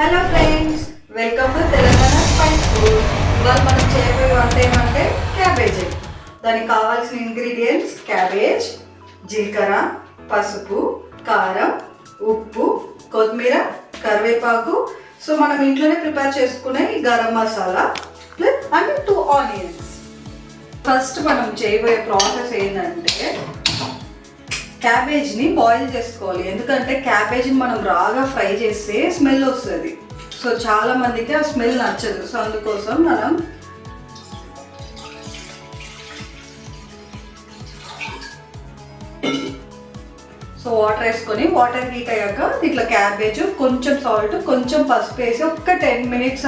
Hello friends, welcome to Telangana spice food. ఇవాళ మనం చేయబోయే వంట ఏమంటే క్యాబేజీ. దానికి కావాల్సిన ఇంగ్రీడియంట్స్ క్యాబేజ్, జీలకర్ర, పసుపు, కారం, ఉప్పు, కొత్తిమీర, కరివేపాకు. సో మనం ఇంట్లోనే ప్రిపేర్ చేసుకునే garam masala and 2 onions. First మనం చేయబోయే ప్రాసెస్ ఏంటంటే క్యాబేజ్ని బాయిల్ చేసుకోవాలి. ఎందుకంటే క్యాబేజ్ని మనం రాగా ఫ్రై చేస్తే స్మెల్ వస్తుంది. సో చాలా మందికి ఆ స్మెల్ నచ్చదు. సో అందుకోసం మనం వాటర్ వేసుకొని వాటర్ హీట్ అయ్యాక ఇట్లా క్యాబేజ్, కొంచెం సాల్ట్, కొంచెం పసుపు వేసి ఒక 10 minutes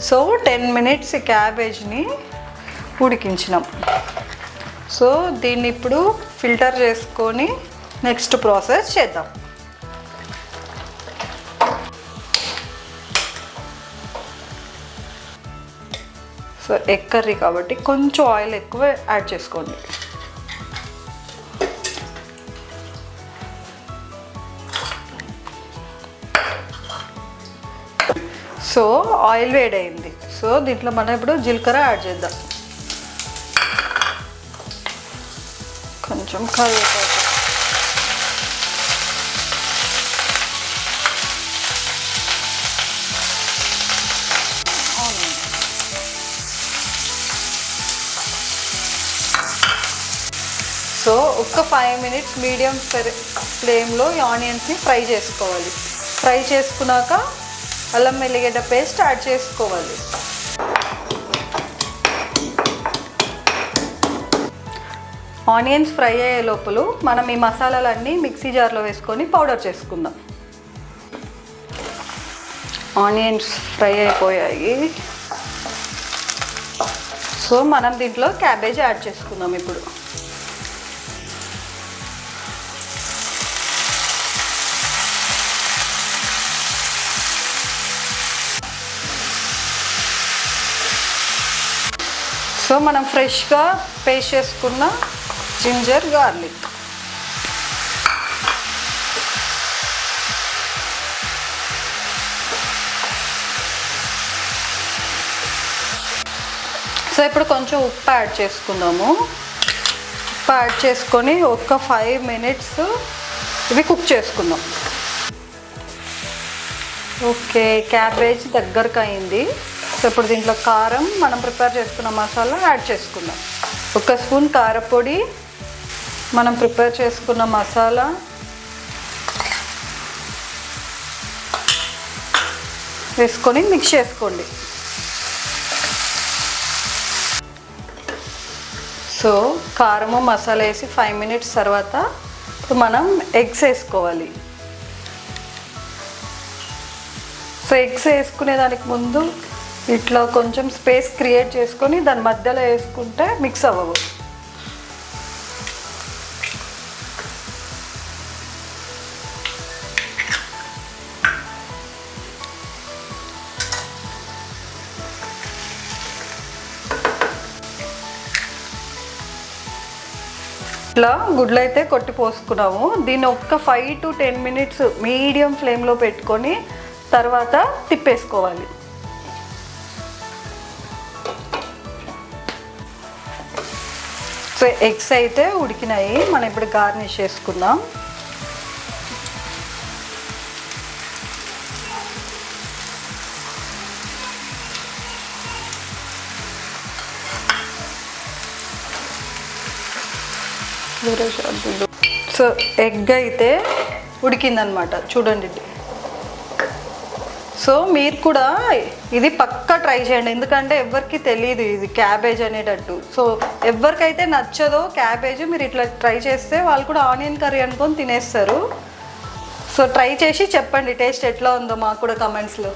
సో 10 minutes ఈ క్యాబేజ్ని ఉడికించినాం. సో దీన్ని ఇప్పుడు ఫిల్టర్ చేసుకొని నెక్స్ట్ ప్రాసెస్ చేద్దాం. సో ఎగ్ కర్రీ కాబట్టి కొంచెం ఆయిల్ ఎక్కువ యాడ్ చేసుకోండి. సో ఆయిల్ వేడైంది. సో దీంట్లో మనం ఇప్పుడు జీలకర్ర యాడ్ చేద్దాం, కొంచెం కరివేపాకు, సో ఒక 5 minutes మీడియం ఫ్లేమ్లో ఈ ఆనియన్స్ని ఫ్రై చేసుకోవాలి. ఫ్రై చేసుకున్నాక అల్లం వెల్లిగడ్డ పేస్ట్ యాడ్ చేసుకోవాలి. ఆనియన్స్ ఫ్రై అయ్యే లోపల మనం ఈ మసాలాలన్నీ మిక్సీ జార్లో వేసుకొని పౌడర్ చేసుకుందాం. ఆనియన్స్ ఫ్రై అయిపోయాయి. సో మనం దీంట్లో క్యాబేజ్ యాడ్ చేసుకుందాం ఇప్పుడు. సో మనం ఫ్రెష్గా పేస్ట్ చేసుకున్న జింజర్ గార్లిక్, సో ఇప్పుడు కొంచెం ఉప్పు యాడ్ చేసుకుందాము. ఉప్పు యాడ్ చేసుకొని ఒక 5 minutes ఇవి కుక్ చేసుకుందాం. ఓకే, క్యాబేజ్ దగ్గరకు అయింది. సో ఇప్పుడు దీంట్లో కారం, మనం ప్రిపేర్ చేసుకున్న మసాలా యాడ్ చేసుకుందాం. 1 స్పూన్ కారపొడి, మనం ప్రిపేర్ చేసుకున్న మసాలా, వేసుకొని మిక్స్ చేసుకోండి. సో కారము మసాలా వేసి 5 minutes తర్వాత ఇప్పుడు మనం ఎగ్స్ వేసుకోవాలి. సో ఎగ్స్ వేసుకునే దానికి ముందు ఇట్లా కొంచెం స్పేస్ క్రియేట్ చేసుకొని దాని మధ్యలో వేసుకుంటే మిక్స్ అవ్వవు. ఇట్లా గుడ్లు అయితే కొట్టి పోసుకున్నాము. దీన్ని ఒక 5 to 10 minutes మీడియం ఫ్లేమ్లో పెట్టుకొని తర్వాత తిప్పేసుకోవాలి. సో ఎగ్స్ అయితే ఉడికినాయి. మనం ఇప్పుడు గార్నిష్ చేసుకుందాం. సో ఎగ్ అయితే ఉడికిందనమాట, చూడండి. సో మీరు కూడా ఇది పక్కా ట్రై చేయండి, ఎందుకంటే ఎవరికి తెలియదు ఇది క్యాబేజ్ అనేటట్టు. సో ఎవరికైతే నచ్చదో క్యాబేజ్, మీరు ఇట్లా ట్రై చేస్తే వాళ్ళు కూడా ఆనియన్ కర్రీ అనుకొని తినేస్తారు. సో ట్రై చేసి చెప్పండి టేస్ట్ ఎట్లా ఉందో మాకు కూడా కమెంట్స్లో.